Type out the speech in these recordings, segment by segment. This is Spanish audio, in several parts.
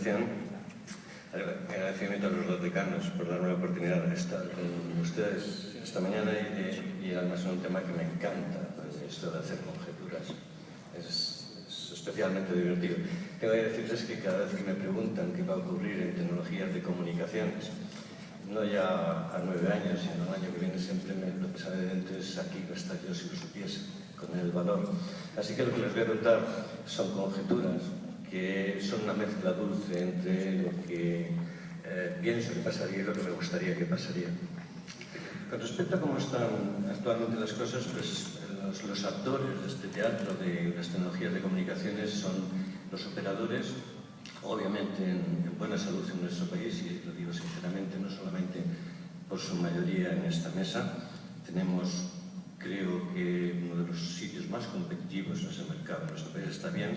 presentación. Agradecimiento a los dos decanos por darme la oportunidad de estar con ustedes esta mañana y además es un tema que me encanta, esto de hacer conjeturas. Es especialmente divertido. Tengo que decirles que cada vez que me preguntan qué va a ocurrir en tecnologías de comunicaciones, no ya a 9 años, sino el año que viene, siempre lo que sale de dentro es aquí no está yo si lo supiese, con el valor. Así que lo que les voy a contar son conjeturas que son una mezcla dulce entre lo que pienso que pasaría y lo que me gustaría que pasaría. Con respecto a cómo están actualmente las cosas, pues los actores de este teatro de las tecnologías de comunicaciones son los operadores, obviamente en buena salud en nuestro país, y lo digo sinceramente, no solamente por su mayoría en esta mesa. Tenemos, creo que, uno de los sitios más competitivos en ese mercado. Nuestro país está bien.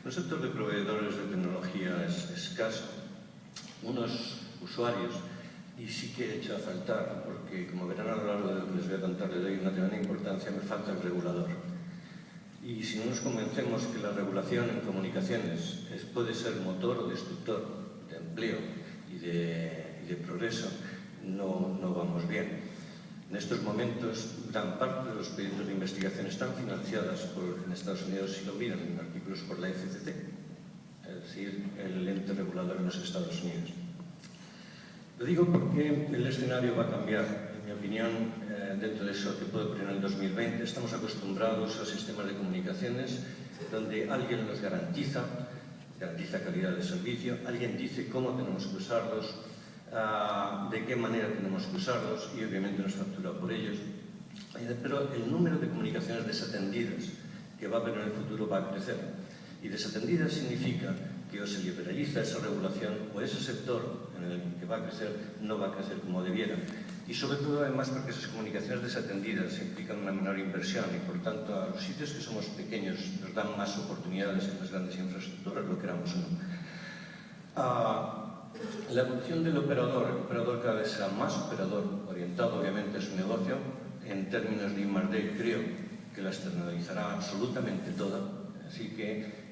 Un sector de proveedores de tecnología es escaso. Unos usuarios, y sí que he hecho a faltar, porque como verán a lo largo de lo que les voy a contar, le doy una tremenda importancia, me falta el regulador. Y si no nos convencemos que la regulación en comunicaciones puede ser motor o destructor de empleo y de progreso, no vamos bien. En estos momentos, gran parte de los proyectos de investigación están financiadas en Estados Unidos, si lo miran en artículos, por la FCC, es decir, el ente regulador en los Estados Unidos. Lo digo porque el escenario va a cambiar, en mi opinión, dentro de eso que puede ocurrir en el 2020. Estamos acostumbrados a sistemas de comunicaciones donde alguien nos garantiza calidad de servicio, alguien dice cómo tenemos que usarlos, de qué manera tenemos que usarlos y obviamente nos factura por ellos. Pero el número de comunicaciones desatendidas que va a haber en el futuro va a crecer. Y desatendidas significa que o se liberaliza esa regulación o ese sector en el que va a crecer no va a crecer como debiera. Y sobre todo, además, porque esas comunicaciones desatendidas implican una menor inversión y, por tanto, a los sitios que somos pequeños nos dan más oportunidades en las grandes infraestructuras, lo queramos o no. La evolución del operador, el operador cada vez será más operador, orientado obviamente a su negocio. En términos de I+D, creo que la externalizará absolutamente toda, así que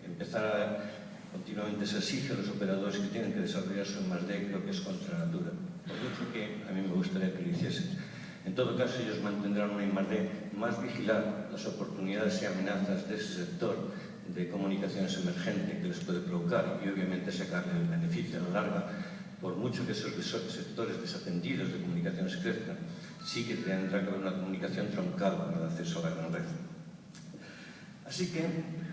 continuamente se exige a los operadores que tienen que desarrollar su I+D, creo que es contra natura, por mucho que a mí me gustaría que lo hiciesen. En todo caso, ellos mantendrán una I+D más vigilar las oportunidades y amenazas de ese sector de comunicaciones emergente que les puede provocar y obviamente sacarle el beneficio a la larga. Por mucho que esos sectores desatendidos de comunicaciones crezcan, sí que tendrá que haber una comunicación troncada para el acceso a la gran red. Así que,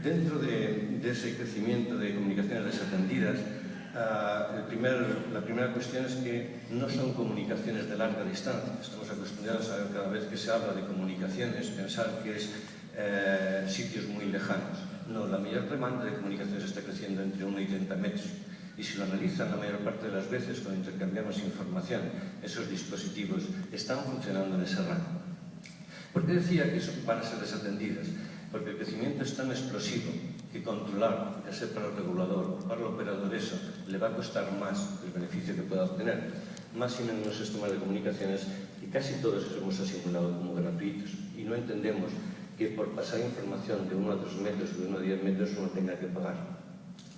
dentro de ese crecimiento de comunicaciones desatendidas, la primera cuestión es que no son comunicaciones de larga distancia. Estamos acostumbrados a cada vez que se habla de comunicaciones pensar que es sitios muy lejanos. No, la mayor demanda de comunicaciones está creciendo entre 1 y 30 metros. Y si lo analizan, la mayor parte de las veces, cuando intercambiamos información, esos dispositivos están funcionando en ese rango. ¿Por qué decía que van a ser desatendidas? Porque el crecimiento es tan explosivo que controlar, ya sea para el regulador o para el operador, eso le va a costar más el beneficio que pueda obtener, más en unos sistemas de comunicaciones que casi todos hemos asimilado como gratuitos y no entendemos que por pasar información de 1 a 3 metros o de 1 a 10 metros uno tenga que pagar.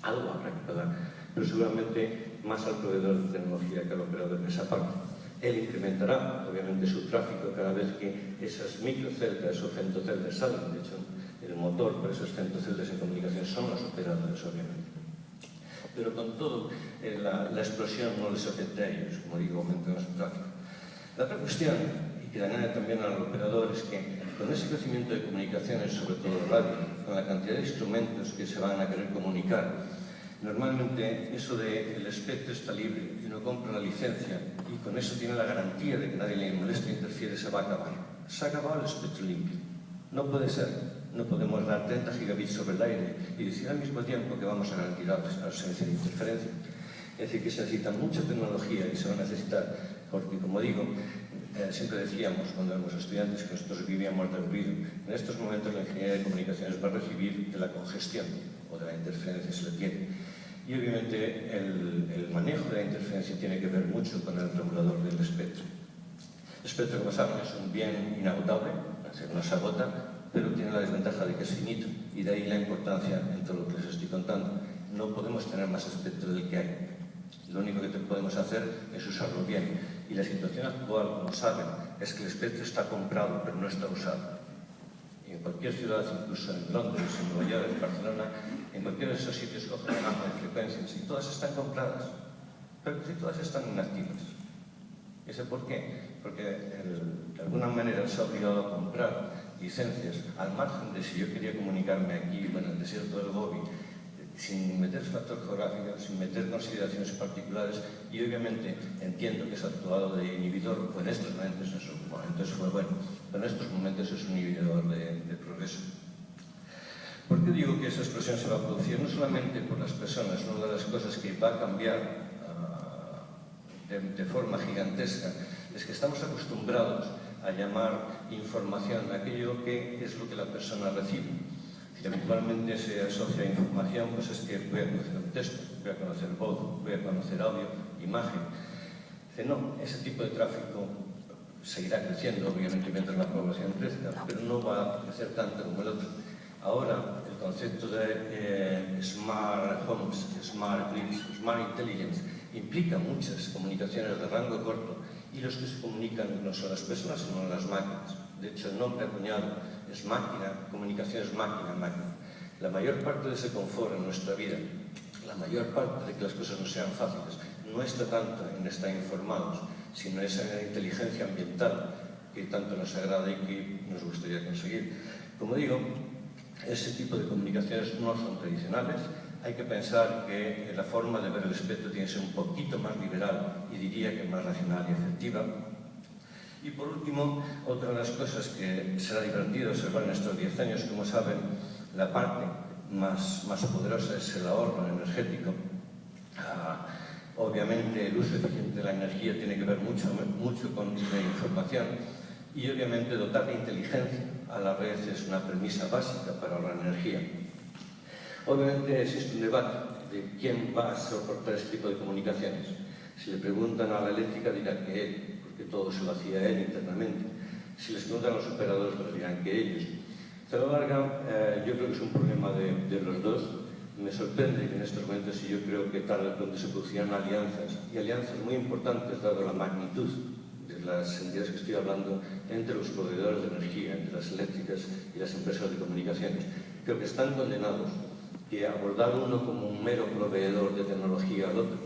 Algo habrá que pagar, pero seguramente más al proveedor de tecnología que al operador en esa parte. Él incrementará, obviamente, su tráfico cada vez que esas microceldas o femtoceldas salen. De hecho, el motor para esos femtoceldas en comunicación son los operadores, obviamente. Pero con todo, la explosión no les afecta a ellos, como digo, aumentan su tráfico. La otra cuestión, y que añade también al operador, es que con ese crecimiento de comunicaciones, sobre todo radio, con la cantidad de instrumentos que se van a querer comunicar, normalmente eso de el espectro está libre y uno compra la licencia y con eso tiene la garantía de que nadie le moleste e interfiere, se va a acabar. Se ha acabado el espectro limpio. No puede ser. No podemos dar 30 gigabits sobre el aire y decir al mismo tiempo que vamos a garantizar la ausencia de interferencia. Es decir, que se necesita mucha tecnología y se va a necesitar, porque como digo, siempre decíamos cuando éramos estudiantes que nosotros vivíamos del ruido. En estos momentos la ingeniería de comunicaciones va a recibir de la congestión o de la interferencia, se le tiene. Y obviamente el manejo de la interferencia tiene que ver mucho con el regulador del espectro. El espectro, como saben, es un bien inagotable, no se agota, pero tiene la desventaja de que es finito, y de ahí la importancia en todo lo que les estoy contando. no podemos tener más espectro del que hay. Lo único que podemos hacer es usarlo bien. Y la situación actual, como saben, es que el espectro está comprado, pero no está usado. Y en cualquier ciudad, incluso en Londres, en Nueva York, en Barcelona, en cualquiera de esos sitios cogen una gama de frecuencias y todas están compradas, pero casi todas están inactivas. ¿Y sé por qué? Porque de alguna manera se ha obligado a comprar licencias al margen de si yo quería comunicarme aquí, bueno, en el desierto del Gobi, sin meter factor geográfico, sin meter consideraciones particulares, y obviamente entiendo que es actuado de inhibidor, o en estos momentos fue bueno, pero en estos momentos es un inhibidor de progreso. ¿Por qué digo que esa explosión se va a producir? No solamente por las personas, una de las cosas que va a cambiar de forma gigantesca es que estamos acostumbrados a llamar información aquello que es lo que la persona recibe. Si habitualmente se asocia a información, pues es que voy a conocer un texto, voy a conocer voz, voy a conocer audio, imagen. Dice, no, ese tipo de tráfico seguirá creciendo, obviamente, mientras la población crezca, pero no va a crecer tanto como el otro. Ahora, el concepto de Smart Homes, Smart Grids, Smart Intelligence, implica muchas comunicaciones de rango corto, y los que se comunican no son las personas, sino las máquinas. De hecho, el nombre acuñado es máquina, comunicación es máquina-máquina. La mayor parte de ese confort en nuestra vida, la mayor parte de que las cosas no sean fáciles, no está tanto en estar informados, sino en esa inteligencia ambiental que tanto nos agrada y que nos gustaría conseguir. Como digo, ese tipo de comunicaciones no son tradicionales. Hay que pensar que la forma de ver el espectro tiene que ser un poquito más liberal y diría que más racional y efectiva. Y por último, otra de las cosas que será divertido observar en estos 10 años, como saben, la parte más poderosa es el ahorro energético. Obviamente el uso eficiente de la energía tiene que ver mucho con la información, y obviamente dotar de inteligencia a la red es una premisa básica para ahorrar energía. Obviamente existe un debate de quién va a soportar este tipo de comunicaciones. Si le preguntan a la eléctrica dirán que él, porque todo se lo hacía él internamente. Si les preguntan a los operadores, pues dirán que ellos. A la larga, yo creo que es un problema de los dos. Me sorprende que en estos momentos, y yo creo que tarde o pronto se producirán alianzas, y alianzas muy importantes, dado la magnitud de las entidades que estoy hablando, entre los proveedores de energía, entre las eléctricas y las empresas de comunicaciones. Creo que están condenados, que abordar uno como un mero proveedor de tecnología al otro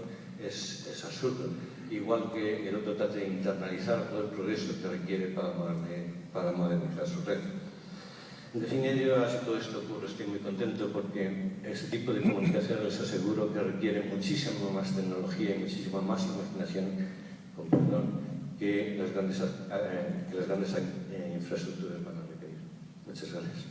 es absurdo, igual que el otro trate de internalizar todo el progreso que requiere para modernizar su red. En definitiva, si todo esto ocurre, estoy muy contento porque este tipo de comunicación les aseguro que requiere muchísimo más tecnología y muchísima más imaginación, que las grandes infraestructuras van a requerir. Muchas gracias.